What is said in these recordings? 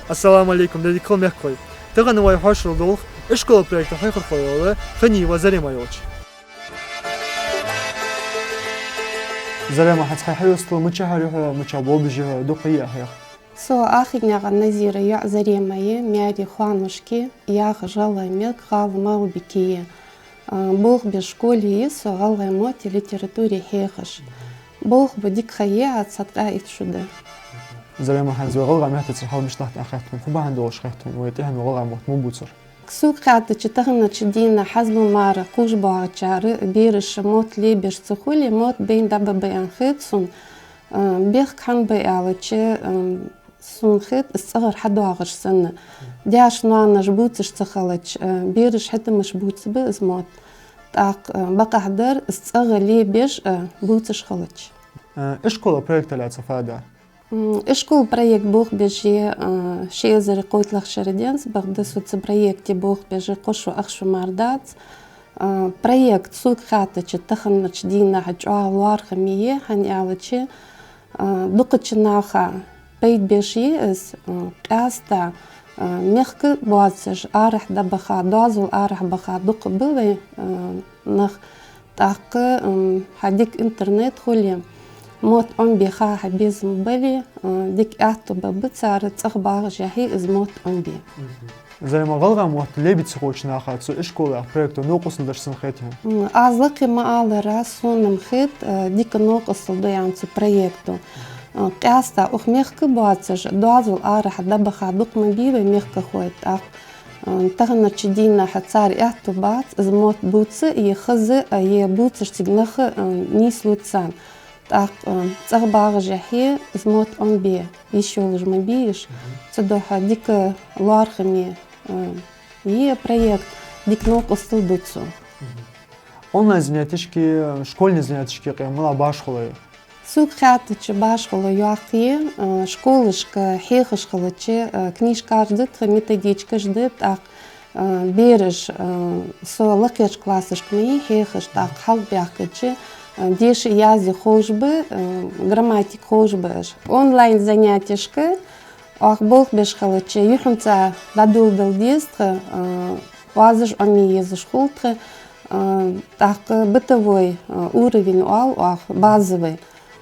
Assalamu alaikum, dedi kıl mekkoy. Tığanı vay hoş olduk. İşkola projekti haykır koyuyorlar. Hani vazari mayoç. زرا ما حد حيوصل متشهر متشابه بجه دقيقة هي. سو آخر نعم نزير يع زري ماي مياري خوانشكي يا خجالة ميك غال ماو بكية. بوخ بشكولي سو غال موت ليتراتوري هيخش. بوخ بديك خيات صدقاء يتشده. زرا ما حد زوغل غميت تصحوا مش تحت أخذتهم خبا عندوش خذتهم ويتهم وغل موت مو بوصر. كسوق خاطر تشتغلنا تشدينا حزب مارا قوش باعتشار بيرش موت لي بيرش تخولي موت بين دبا بيان خيتسون بيخ كان بيعالتشي سون خيت الصغر حدو عغش سنة دياش نوانا جبوتش تخلتش بيرش حتى مش بوتس بإز موت تاق بقى حدر الصغر لي بيش بوتش خلتش. إشكولا بروجكت لا تفادى. إشكول проект بوخ بيجي شيء زي قوت لخ شردينس بغدسو تبروجكتي بوخ بيجي قشو أخشو ماردات проект سوق خاتش تخن تشدينا حجوا الوار خمية هني على دقتش ناخا بيت بيجي إس قاستا مخك بواسج أرح دبخا دوازل أرح بخا دق بوي نخ تاق هديك إنترنت خولي موت بيخا حبيز مبالي ديك أعتو ببتصار تخبار جاهي إز موت بي. زي ما غلغة موت ليه بتسخوش ناخد سو إشكولا بروجكتو نوقص لدرسن خيتهم. أزلقي ما على راسون مخيت ديك نوقص لديان سو بروجكتو. قاستا أخ ميخك بواتسج دوازل أرح دبخا دق مبيبي ميخك خويت أخ تغنى تشدينا حتصار أعتو بات إز موت بوتس يخزي يبوتش تجنخ نيسلو تسان. تاق تغبار جاهي زموت بي يشول جمبيش تدوها ديك لارخمي هي проект ديك نوقص لدوتسو. Онлайн занятишки, школьные занятишки, мала башхолы. Сук хатыч башхолы юахи, школышка хехышхолычы, книжка ждыт, методичка ждыт, ак береш со лакеш классышкми хехыш так халбяхкычы. Деш язи хожбы, грамматик хожбыш. Онлайн занятишка, ах бог бешхалычы, юхнца дадулдал дестхы, вазыш ами езыш хултхы, так бытовой уровень уал, ах базовый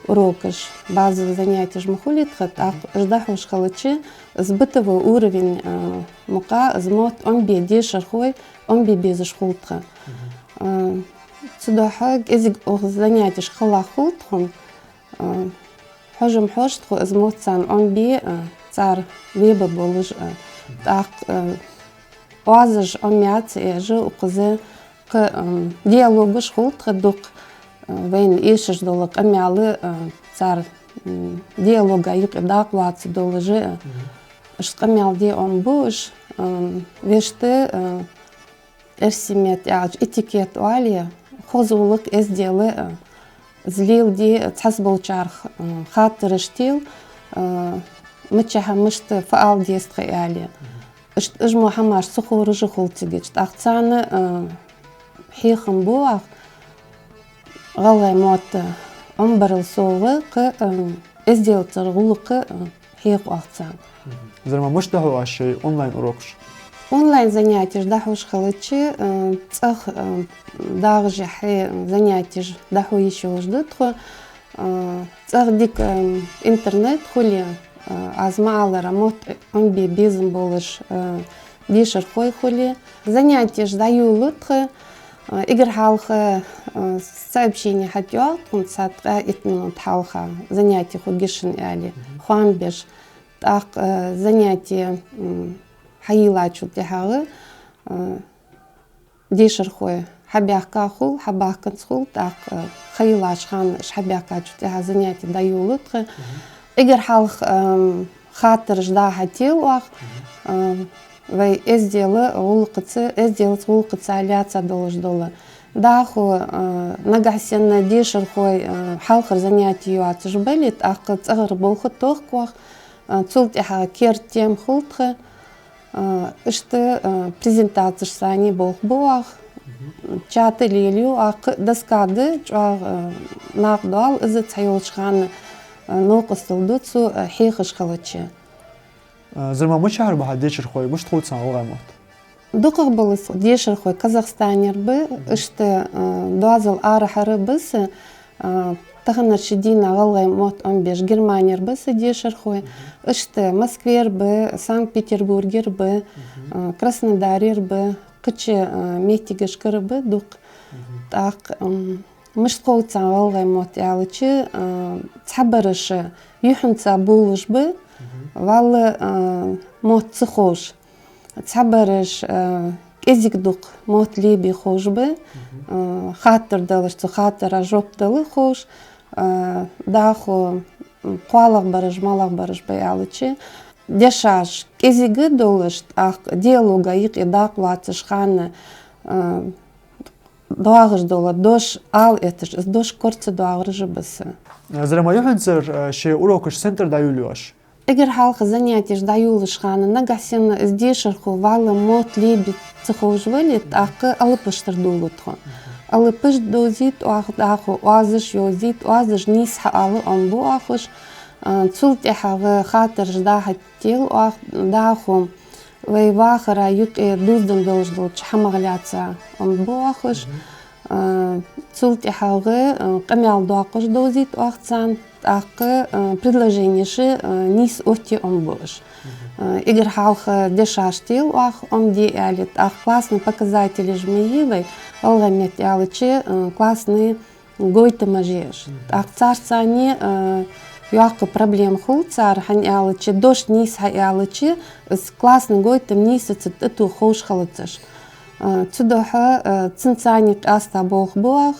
урокыш, базовый занятие жмахулитхы, так ждахуш халычы, с бытовой уровень мука, змот омби дешархой, омби безыш хултхы. تدوحق إذا занятиш خلاخوتهم حجم حوشتخو إزموت سان بي تار ويبا بولج تاق وازج أميات إيجو وقزي ديالوجش خلط دوق وين إيشش دولك أميالي تار ديالوجا يق داق واتس دولجي إشت أميال دي بوش ويشتي إرسيميت إعج إتيكيت وعليا خозулык эзделы злил ди цасбол чарх хатырыштил мычаха мышты фаал дестхы яли ыжмо хамаш сухорыжы холтигич ахцаны хихым буах галай моты амбарыл солы кы эздел царгулыкы хих ахцан. Зерма мыштаху ашей онлайн урокш. Онлайн занятия ждахуш халычы, цах дагжи хэ занятия ждаху еще ждутху, цах дик интернет хули азмала рамот амби безм болыш дишер хой хули. Занятия ждаю лутхы, игр халха сообщение хатёл, он сатра итминут халха занятия хугишин яли, хуамбеш, так занятия حيلاتشو تهاغ ديشر خوي حبيخ كاخول حباخ كنسخول تاق خيلاش خان شحبيخ كاتشو تها занятия دايولت اگر حالخ خاطر جدا هاتيل واخ وي ازديل ولقت علياتsa долж дола даху нагасен дишер хой حالخر занятия юатж белит ак цагыр болхы тохквах цултиха кертем хултхы إشت презентация сани бог боах чаты лилю ак дескады жаг нагдал из цайолшхан нокостылдуцу хихыш халычы زرما مش عارف بحد ديشر خوي مش تقول سان وغامات دقق بلس ديشر خوي كازاخستانير ب اشت دوازل آرحر بس تخنر شدينا غلغي موت ام بيش جرمانير بس ديشر خوي اشت مسكوير ب سانت بيتربورغير ب краснодарير ب قتش ميتيجش كر ب دوق تاق مش تقول سان غلغي موت يالچ تحبرش يحنца بولش ب وال موت تخوش تحبرش كيزيك دوق موت ليبي خوش ب خاطر دلش خاطر جوب دل خوش داخو قوالغ برج مالغ برج بيالچ دشاش كيزيك دولش اخ диалога يق داق واتش خان دوغش дола дош ал этиш дош корце доغрж бс زرما يحنزر شي уроكش سنتر دايولوش Эгер халқы занятия даюлыш ханы нагасен здешерху валы мот леби цехожвелит ақы алыпыштыр дулутху. Алыпыш дозит уахдаху уазыш йозит уазыш нис хаалы амбу ахыш цулти хагы хатыр ждахат тел уахдаху вейвахара юки дуздым долждул чхамагляца амбу ахыш цулти хагы камял дуақыш дозит уахцан ақы предложениеші нис отти омбош. Игр халқы дешаштил уақ омди әлет. Ақ классный показатели жмеевой алғамет ялычы классный гойты мажеш. Ақ царцаны юақы проблем хул цар хан ялычы дош нис ха ялычы с классный гойты нис эту хош халыцыш. Цудоха цинцаник аста бог буақ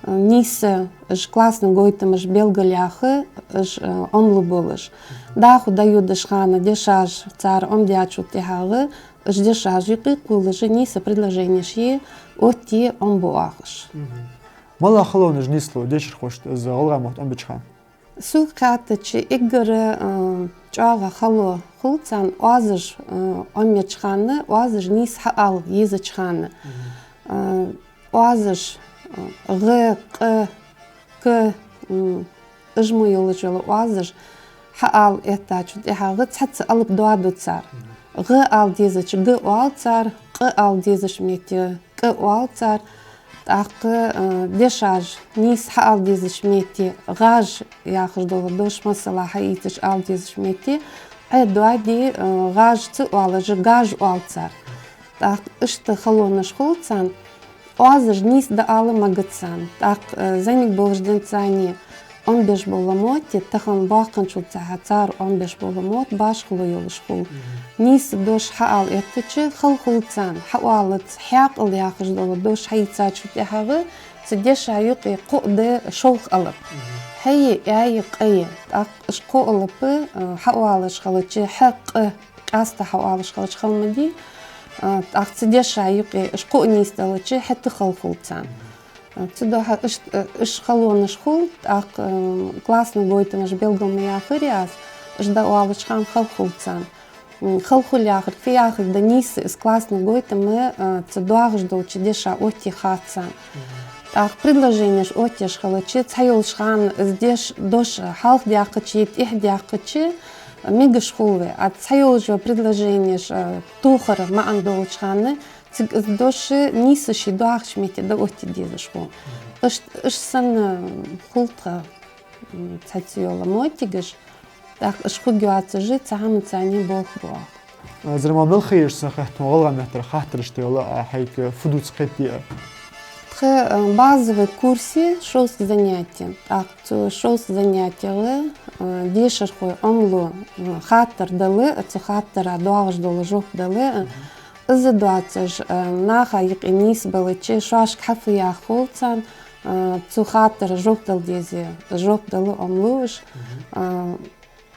нис ж классный гойтым ж белгаляхы ж омлы болыш. Даху даю дышхана дешаж цар омдячу тихагы ж дешаж юқы кулыжы нисы предложение ши отти омбуахыш. Мала халоны ж нисло дешер хошт за алгамот омбичхан. Сук хатычы игры чага хало хулцан уазыш оммечханы уазыш нис хаал езычханы. Уазыш غ ق ك اجمو يولجل وازج حال اتاچ دهغه تص алып дуаду цар غ ал дезеч г ал цар q ал дезеч мети к ал цар тақы дешаж нис хал дезеч мети гаж яхждол дош масала хаитич ал дезеч мети дуади гаж ц алж гаж ал цар тақ ишты халоныш хулцан Уазыш нис да алы магацан. Так заник болжден цани он беш боламоти, тахан бақын чулца хацар он беш боламот баш хулу йолышхул. Нис дош хаал этичи хал хулцан. Хауалыц хяк ал яхыш дола дош хайца чути хагы сидеш аюqi қуды шолх алып. Хай яй қай. Так шқо алыпы хауалыш халычы хақ аста хауалыш халыч халмади. Акцидеш аюqi шқо нисталычы хәтті халхулцан. Цудоха иш халоныш хул, ак классный гойтыныш белгамы яхыриас, жда уалычхан халхулцан. Халхуляхыр, фияхыр да нисы из классный гойтымы цудоах жда учидеша отти хатсан. Так предложение ж отти шхалычы, цайолшхан здеш дош халх дяхычы, их дяхычы, мигаш хулве, а цайолжва предложение ж тухар маандолычханы, доши нисыши дуахшмете да отти дезышху. Иш сан хултха цайцуйола мотигаш, так иш хугюацы жи цахам цани бог буах. Зрма мелхейш сахахт мугалга мехтер хахтерште yola хайк фудуц қетти. Базовые курсы шоус занятия. Так, шоус занятия дешерхой омлу хаттер далы, хаттера дуагш долы жоп далы. Задуацаж наха икинис балычы шашк хафы яхулцан хаттер жоп дал дези жоп далы омлуш.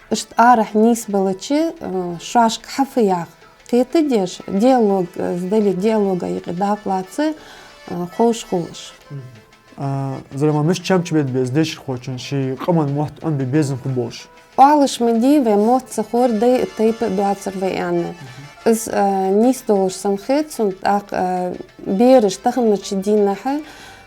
Ишт арах нис балычы шашк хафы ях. Кеты деш диалог сдали диалога икида плацы. خوش خوش. زلمه مش چمچ بيت بيز ديش خوچن شي قمن موت ان بيزن كبوش. Алыш медиве мот сахор дей тейп дуацер веяне. Из нис долш самхетсун так береш тахын начидинаха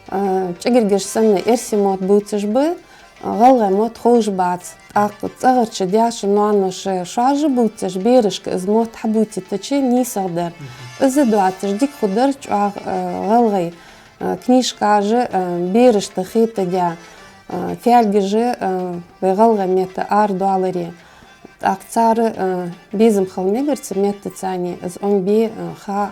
чегергеш санна эрси мот буцеш бы غلغة موت خوش بعض أغر شدياش نوانوش شواجه بوتش بيرشك إز موت حبوتي تشي نيسا در إز دواتش ديك خدرش غلغي كنيش كاجة بيرش تخيط ديا فيالجي بغلغة ميت $6 أكثر بيزم خلميجر تميت تاني إز أم بي خا